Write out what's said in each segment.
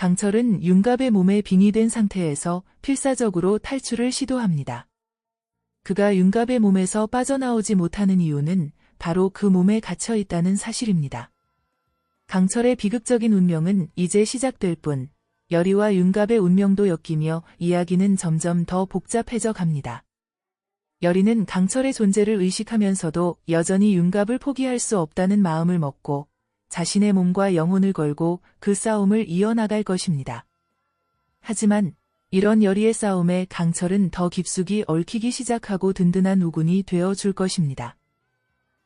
강철은 윤갑의 몸에 빙의된 상태에서 필사적으로 탈출을 시도합니다. 그가 윤갑의 몸에서 빠져나오지 못하는 이유는 바로 그 몸에 갇혀 있다는 사실입니다. 강철의 비극적인 운명은 이제 시작될 뿐, 여리와 윤갑의 운명도 엮이며 이야기는 점점 더 복잡해져 갑니다. 여리는 강철의 존재를 의식하면서도 여전히 윤갑을 포기할 수 없다는 마음을 먹고 자신의 몸과 영혼을 걸고 그 싸움을 이어나갈 것입니다. 하지만 이런 여리의 싸움에 강철은 더 깊숙이 얽히기 시작하고 든든한 우군이 되어줄 것입니다.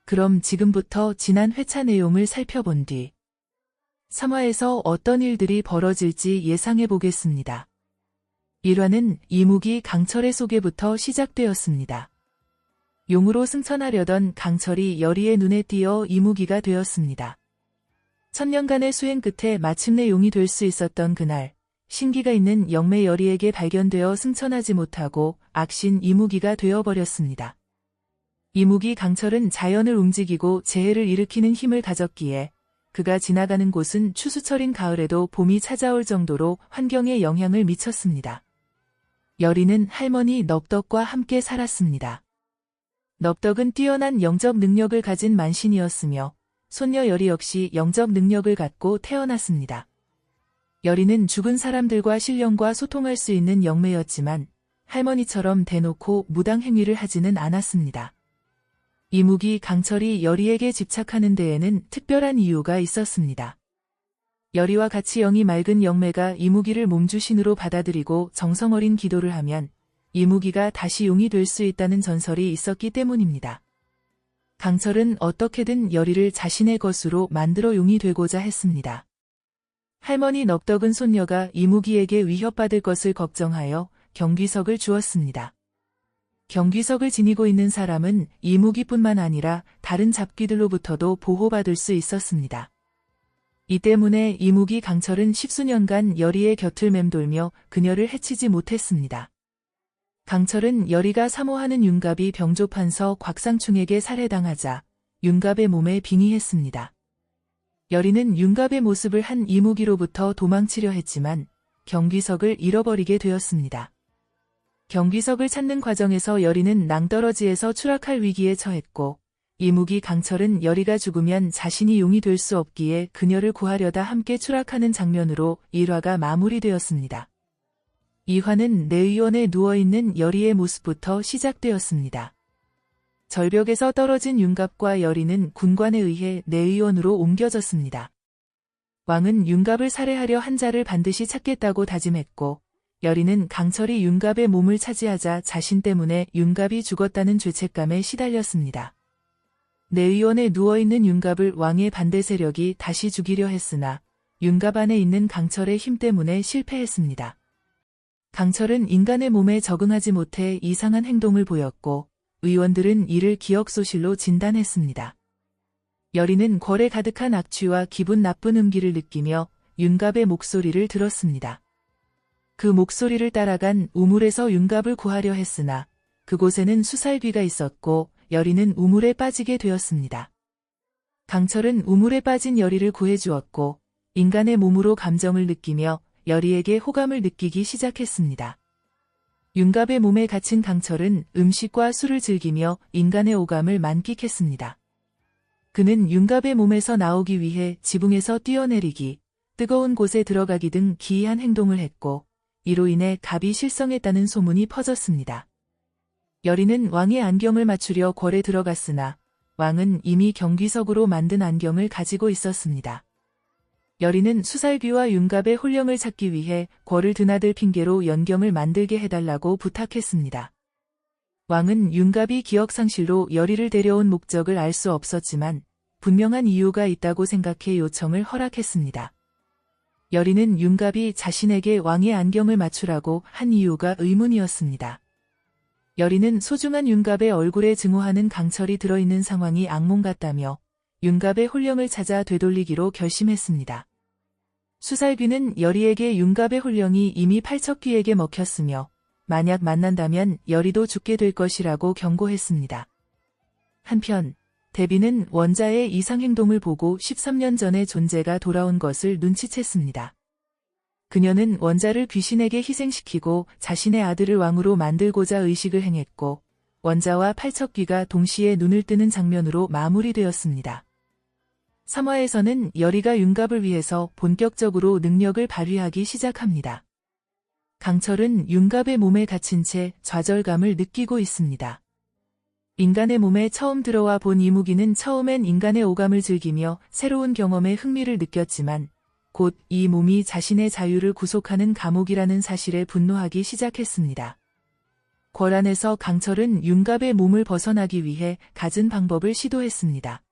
그럼 지금부터 지난 회차 내용을 살펴본 뒤 3화에서 어떤 일들이 벌어질지 예상해 보겠습니다. 1화는 이무기 강철의 소개부터 시작되었습니다. 용으로 승천하려던 강철이 여리의 눈에 띄어 이무기가 되었습니다. 천년간의 수행 끝에 마침내 용이 될 수 있었던 그날, 신기가 있는 영매 여리에게 발견되어 승천하지 못하고 악신 이무기가 되어버렸습니다. 이무기 강철은 자연을 움직이고 재해를 일으키는 힘을 가졌기에 그가 지나가는 곳은 추수철인 가을에도 봄이 찾아올 정도로 환경에 영향을 미쳤습니다. 여리는 할머니 넙덕과 함께 살았습니다. 넙덕은 뛰어난 영접 능력을 가진 만신이었으며 손녀 여리 역시 영접 능력을 갖고 태어났습니다. 여리는 죽은 사람들과 신령과 소통할 수 있는 영매였지만 할머니처럼 대놓고 무당 행위를 하지는 않았습니다. 이무기 강철이 여리에게 집착하는 데에는 특별한 이유가 있었습니다. 여리와 같이 영이 맑은 영매가 이무기를 몸주신으로 받아들이고 정성어린 기도를 하면 이무기가 다시 용이 될 수 있다는 전설이 있었기 때문입니다. 강철은 어떻게든 여리를 자신의 것으로 만들어 용이 되고자 했습니다. 할머니 넙덕은 손녀가 이무기에게 위협받을 것을 걱정하여 경귀석을 주었습니다. 경귀석을 지니고 있는 사람은 이무기뿐만 아니라 다른 잡귀들로부터도 보호받을 수 있었습니다. 이 때문에 이무기 강철은 십수년간 여리의 곁을 맴돌며 그녀를 해치지 못했습니다. 강철은 여리가 사모하는 윤갑이 병조판서 곽상충에게 살해당하자 윤갑의 몸에 빙의했습니다. 여리는 윤갑의 모습을 한 이무기로부터 도망치려 했지만 경귀석을 잃어버리게 되었습니다. 경귀석을 찾는 과정에서 여리는 낭떠러지에서 추락할 위기에 처했고 이무기 강철은 여리가 죽으면 자신이 용이 될 수 없기에 그녀를 구하려다 함께 추락하는 장면으로 1화가 마무리되었습니다. 2화는 내의원에 누워있는 여리의 모습부터 시작되었습니다. 절벽에서 떨어진 윤갑과 여리는 군관에 의해 내의원으로 옮겨졌습니다. 왕은 윤갑을 살해하려 한 자를 반드시 찾겠다고 다짐했고 여리는 강철이 윤갑의 몸을 차지하자 자신 때문에 윤갑이 죽었다는 죄책감에 시달렸습니다. 내의원에 누워있는 윤갑을 왕의 반대 세력이 다시 죽이려 했으나 윤갑 안에 있는 강철의 힘 때문에 실패했습니다. 강철은 인간의 몸에 적응하지 못해 이상한 행동을 보였고 의원들은 이를 기억소실로 진단했습니다. 여리는 궐에 가득한 악취와 기분 나쁜 음기를 느끼며 윤갑의 목소리를 들었습니다. 그 목소리를 따라간 우물에서 윤갑을 구하려 했으나 그곳에는 수살귀가 있었고 여리는 우물에 빠지게 되었습니다. 강철은 우물에 빠진 여리를 구해주었고 인간의 몸으로 감정을 느끼며 여리에게 호감을 느끼기 시작했습니다. 윤갑의 몸에 갇힌 강철은 음식과 술을 즐기며 인간의 오감을 만끽했습니다. 그는 윤갑의 몸에서 나오기 위해 지붕에서 뛰어내리기, 뜨거운 곳에 들어가기 등 기이한 행동을 했고 이로 인해 갑이 실성했다는 소문이 퍼졌습니다. 여리는 왕의 안경을 맞추려 궐에 들어갔으나 왕은 이미 경귀석으로 만든 안경을 가지고 있었습니다. 여리는 수살귀와 윤갑의 혼령을 찾기 위해 궐을 드나들 핑계로 연경을 만들게 해달라고 부탁했습니다. 왕은 윤갑이 기억상실로 여리를 데려온 목적을 알 수 없었지만 분명한 이유가 있다고 생각해 요청을 허락했습니다. 여리는 윤갑이 자신에게 왕의 안경을 맞추라고 한 이유가 의문이었습니다. 여리는 소중한 윤갑의 얼굴에 증오하는 강철이 들어있는 상황이 악몽 같다며 윤갑의 혼령을 찾아 되돌리기로 결심했습니다. 수살귀는 여리에게 윤갑의 혼령이 이미 팔척귀에게 먹혔으며 만약 만난다면 여리도 죽게 될 것이라고 경고했습니다. 한편 대비는 원자의 이상행동을 보고 13년 전의 존재가 돌아온 것을 눈치챘습니다. 그녀는 원자를 귀신에게 희생시키고 자신의 아들을 왕으로 만들고자 의식을 행했고 원자와 팔척귀가 동시에 눈을 뜨는 장면으로 마무리되었습니다. 3화에서는 여리가 윤갑을 위해서 본격적으로 능력을 발휘하기 시작합니다. 강철은 윤갑의 몸에 갇힌 채 좌절감을 느끼고 있습니다. 인간의 몸에 처음 들어와 본 이무기는 처음엔 인간의 오감을 즐기며 새로운 경험에 흥미를 느꼈지만 곧 이 몸이 자신의 자유를 구속하는 감옥이라는 사실에 분노하기 시작했습니다. 궐 안에서 강철은 윤갑의 몸을 벗어나기 위해 갖은 방법을 시도했습니다.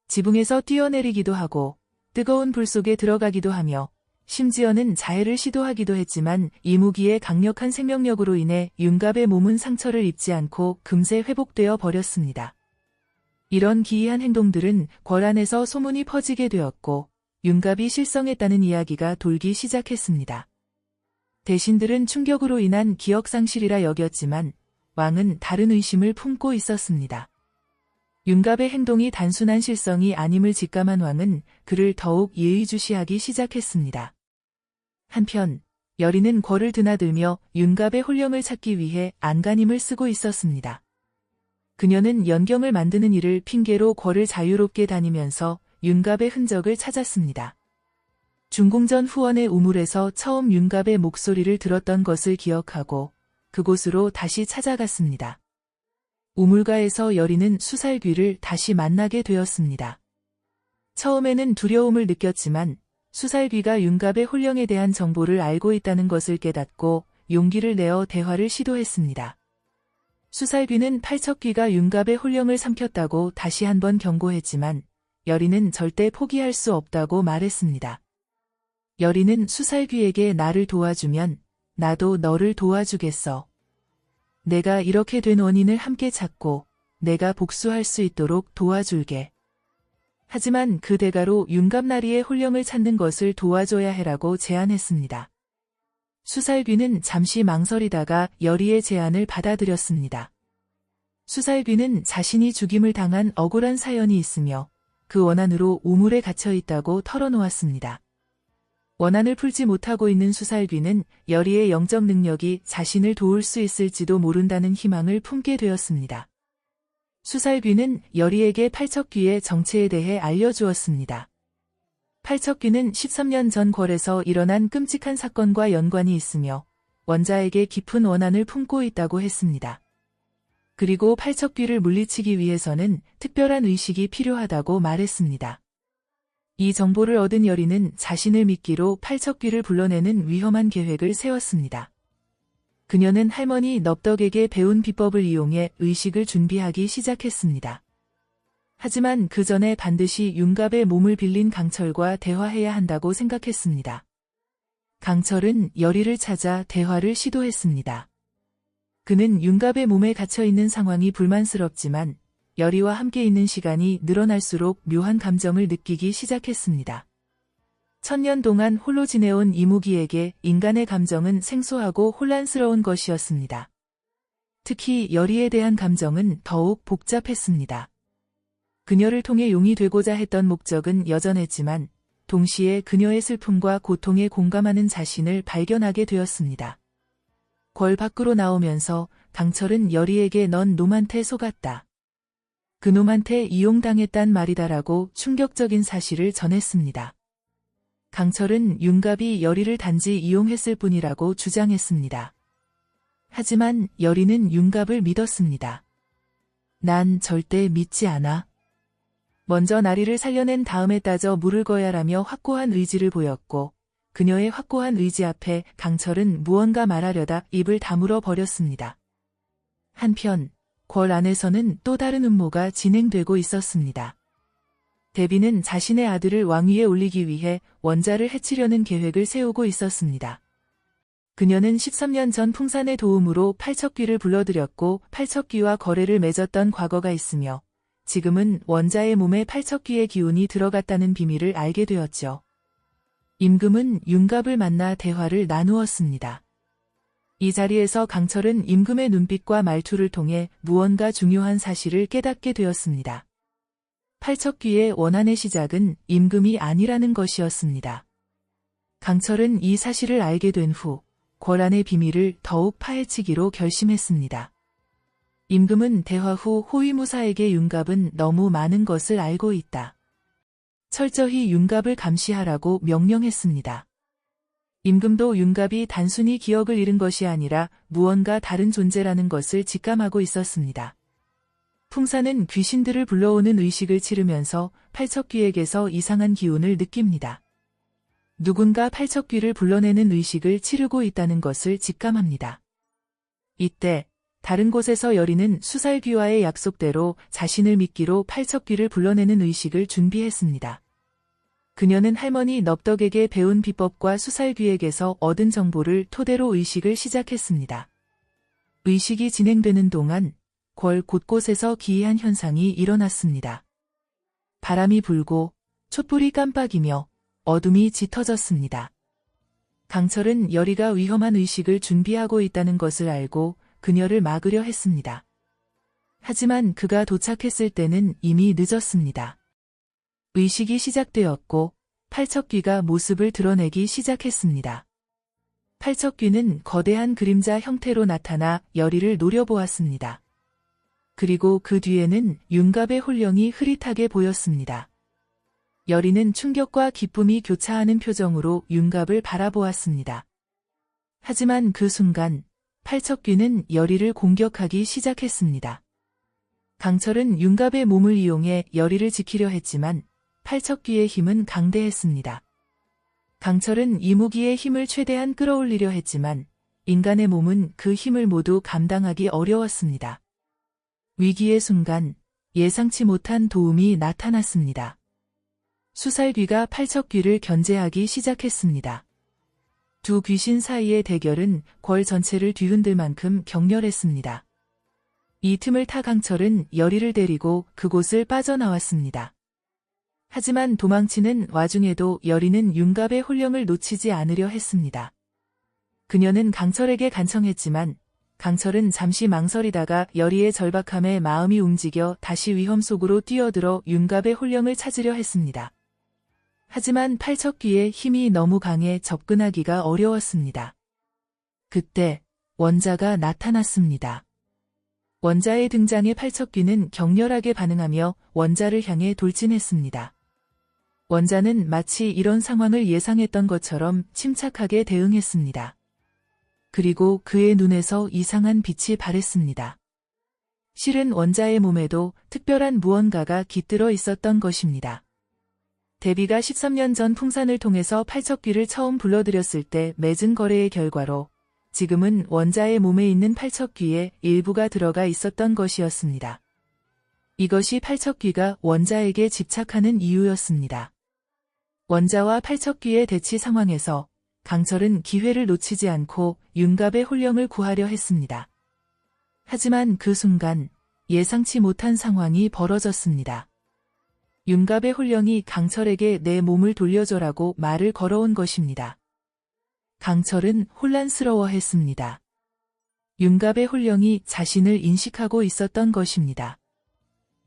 지붕에서 뛰어내리기도 하고 뜨거운 불 속에 들어가기도 하며 심지어는 자해를 시도하기도 했지만 이무기의 강력한 생명력으로 인해 윤갑의 몸은 상처를 입지 않고 금세 회복되어 버렸습니다. 이런 기이한 행동들은 궐 안에서 소문이 퍼지게 되었고 윤갑이 실성했다는 이야기가 돌기 시작했습니다. 대신들은 충격으로 인한 기억상실이라 여겼지만 왕은 다른 의심을 품고 있었습니다. 윤갑의 행동이 단순한 실성이 아님을 직감한 왕은 그를 더욱 예의주시하기 시작했습니다. 한편 여리는 궐을 드나들며 윤갑의 혼령을 찾기 위해 안간힘을 쓰고 있었습니다. 그녀는 연경을 만드는 일을 핑계로 궐을 자유롭게 다니면서 윤갑의 흔적을 찾았습니다. 중궁전 후원의 우물에서 처음 윤갑의 목소리를 들었던 것을 기억하고 그곳으로 다시 찾아갔습니다. 우물가에서 여리는 수살귀를 다시 만나게 되었습니다. 처음에는 두려움을 느꼈지만 수살귀가 윤갑의 혼령에 대한 정보를 알고 있다는 것을 깨닫고 용기를 내어 대화를 시도했습니다. 수살귀는 팔척귀가 윤갑의 혼령을 삼켰다고 다시 한번 경고했지만 여리는 절대 포기할 수 없다고 말했습니다. 여리는 수살귀에게 나를 도와주면 나도 너를 도와주겠어. 내가 이렇게 된 원인을 함께 찾고 내가 복수할 수 있도록 도와줄게. 하지만 그 대가로 윤갑나리의 혼령을 찾는 것을 도와줘야 해라고 제안했습니다. 수살귀는 잠시 망설이다가 여리의 제안을 받아들였습니다. 수살귀는 자신이 죽임을 당한 억울한 사연이 있으며 그 원한으로 우물에 갇혀 있다고 털어놓았습니다. 원한을 풀지 못하고 있는 수살귀는 여리의 영적 능력이 자신을 도울 수 있을지도 모른다는 희망을 품게 되었습니다. 수살귀는 여리에게 팔척귀의 정체에 대해 알려주었습니다. 팔척귀는 13년 전 궐에서 일어난 끔찍한 사건과 연관이 있으며 원자에게 깊은 원한을 품고 있다고 했습니다. 그리고 팔척귀를 물리치기 위해서는 특별한 의식이 필요하다고 말했습니다. 이 정보를 얻은 여리는 자신을 미끼로 팔척귀를 불러내는 위험한 계획을 세웠습니다. 그녀는 할머니 넙덕에게 배운 비법을 이용해 의식을 준비하기 시작했습니다. 하지만 그 전에 반드시 윤갑의 몸을 빌린 강철과 대화해야 한다고 생각했습니다. 강철은 여리를 찾아 대화를 시도했습니다. 그는 윤갑의 몸에 갇혀있는 상황이 불만스럽지만 여리와 함께 있는 시간이 늘어날수록 묘한 감정을 느끼기 시작했습니다. 1000년 동안 홀로 지내온 이무기에게 인간의 감정은 생소하고 혼란스러운 것이었습니다. 특히 여리에 대한 감정은 더욱 복잡했습니다. 그녀를 통해 용이 되고자 했던 목적은 여전했지만 동시에 그녀의 슬픔과 고통에 공감하는 자신을 발견하게 되었습니다. 궐 밖으로 나오면서 강철은 여리에게 넌 놈한테 속았다. 그 놈한테 이용당했단 말이다라고 충격적인 사실을 전했습니다. 강철은 윤갑이 여리를 단지 이용했을 뿐이라고 주장했습니다. 하지만 여리는 윤갑을 믿었습니다. 난 절대 믿지 않아. 먼저 나리를 살려낸 다음에 따져 물을 거야라며 확고한 의지를 보였고 그녀의 확고한 의지 앞에 강철은 무언가 말하려다 입을 다물어 버렸습니다. 한편 궐 안에서는 또 다른 음모가 진행되고 있었습니다. 대비는 자신의 아들을 왕위에 올리기 위해 원자를 해치려는 계획을 세우고 있었습니다. 그녀는 13년 전 풍산의 도움으로 팔척귀를 불러들였고 팔척귀와 거래를 맺었던 과거가 있으며 지금은 원자의 몸에 팔척귀의 기운이 들어갔다는 비밀을 알게 되었죠. 임금은 윤갑을 만나 대화를 나누었습니다. 이 자리에서 강철은 임금의 눈빛과 말투를 통해 무언가 중요한 사실을 깨닫게 되었습니다. 팔척귀의 원한의 시작은 임금이 아니라는 것이었습니다. 강철은 이 사실을 알게 된 후 권한의 비밀을 더욱 파헤치기로 결심했습니다. 임금은 대화 후 호위무사에게 윤갑은 너무 많은 것을 알고 있다. 철저히 윤갑을 감시하라고 명령했습니다. 임금도 윤갑이 단순히 기억을 잃은 것이 아니라 무언가 다른 존재라는 것을 직감하고 있었습니다. 풍사는 귀신들을 불러오는 의식을 치르면서 팔척귀에게서 이상한 기운을 느낍니다. 누군가 팔척귀를 불러내는 의식을 치르고 있다는 것을 직감합니다. 이때 다른 곳에서 여리는 수살귀와의 약속대로 자신을 미끼로 팔척귀를 불러내는 의식을 준비했습니다. 그녀는 할머니 넙덕에게 배운 비법과 수살귀에게서 얻은 정보를 토대로 의식을 시작했습니다. 의식이 진행되는 동안 궐 곳곳에서 기이한 현상이 일어났습니다. 바람이 불고 촛불이 깜빡이며 어둠이 짙어졌습니다. 강철은 여리가 위험한 의식을 준비하고 있다는 것을 알고 그녀를 막으려 했습니다. 하지만 그가 도착했을 때는 이미 늦었습니다. 의식이 시작되었고 팔척귀가 모습을 드러내기 시작했습니다. 팔척귀는 거대한 그림자 형태로 나타나 여리를 노려보았습니다. 그리고 그 뒤에는 윤갑의 홀령이 흐릿하게 보였습니다. 여리는 충격과 기쁨이 교차하는 표정으로 윤갑을 바라보았습니다. 하지만 그 순간 팔척귀는 여리를 공격하기 시작했습니다. 강철은 윤갑의 몸을 이용해 여리를 지키려 했지만 팔척귀의 힘은 강대했습니다. 강철은 이 무기의 힘을 최대한 끌어올리려 했지만 인간의 몸은 그 힘을 모두 감당하기 어려웠습니다. 위기의 순간 예상치 못한 도움이 나타났습니다. 수살귀가 팔척귀를 견제하기 시작했습니다. 두 귀신 사이의 대결은 궐 전체를 뒤흔들 만큼 격렬했습니다. 이 틈을 타 강철은 여리를 데리고 그곳을 빠져나왔습니다. 하지만 도망치는 와중에도 여리는 윤갑의 홀령을 놓치지 않으려 했습니다. 그녀는 강철에게 간청했지만 강철은 잠시 망설이다가 여리의 절박함에 마음이 움직여 다시 위험 속으로 뛰어들어 윤갑의 홀령을 찾으려 했습니다. 하지만 팔척귀의 힘이 너무 강해 접근하기가 어려웠습니다. 그때 원자가 나타났습니다. 원자의 등장에 팔척귀는 격렬하게 반응하며 원자를 향해 돌진했습니다. 원자는 마치 이런 상황을 예상했던 것처럼 침착하게 대응했습니다. 그리고 그의 눈에서 이상한 빛이 발했습니다. 실은 원자의 몸에도 특별한 무언가가 깃들어 있었던 것입니다. 대비가 13년 전 풍산을 통해서 팔척귀를 처음 불러들였을 때 맺은 거래의 결과로 지금은 원자의 몸에 있는 팔척귀의 일부가 들어가 있었던 것이었습니다. 이것이 팔척귀가 원자에게 집착하는 이유였습니다. 원자와 팔척귀의 대치 상황에서 강철은 기회를 놓치지 않고 윤갑의 홀령을 구하려 했습니다. 하지만 그 순간 예상치 못한 상황이 벌어졌습니다. 윤갑의 홀령이 강철에게 내 몸을 돌려줘라고 말을 걸어온 것입니다. 강철은 혼란스러워했습니다. 윤갑의 홀령이 자신을 인식하고 있었던 것입니다.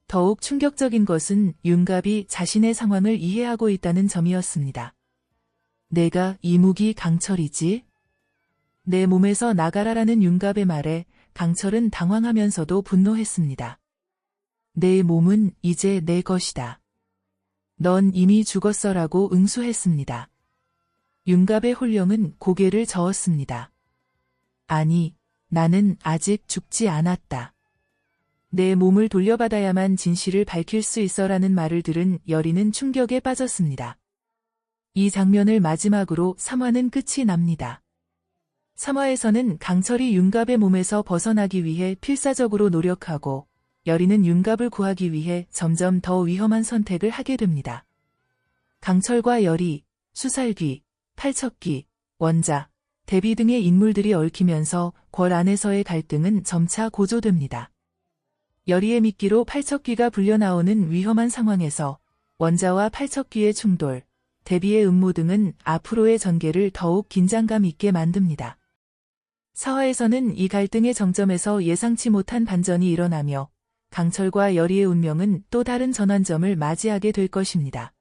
더욱 충격적인 것은 윤갑이 자신의 상황을 이해하고 있다는 점이었습니다. 내가 이무기 강철이지? 내 몸에서 나가라라는 윤갑의 말에 강철은 당황하면서도 분노했습니다. 내 몸은 이제 내 것이다. 넌 이미 죽었어라고 응수했습니다. 윤갑의 홀령은 고개를 저었습니다. 아니, 나는 아직 죽지 않았다. 내 몸을 돌려받아야만 진실을 밝힐 수 있어라는 말을 들은 여리는 충격에 빠졌습니다. 이 장면을 마지막으로 3화는 끝이 납니다. 3화에서는 강철이 윤갑의 몸에서 벗어나기 위해 필사적으로 노력하고 여리는 윤갑을 구하기 위해 점점 더 위험한 선택을 하게 됩니다. 강철과 여리, 수살귀, 팔척귀, 원자, 대비 등의 인물들이 얽히면서 궐 안에서의 갈등은 점차 고조됩니다. 여리의 미끼로 팔척귀가 불려나오는 위험한 상황에서 원자와 팔척귀의 충돌, 대비의 음모 등은 앞으로의 전개를 더욱 긴장감 있게 만듭니다. 4화에서는 이 갈등의 정점에서 예상치 못한 반전이 일어나며 강철과 여리의 운명은 또 다른 전환점을 맞이하게 될 것입니다.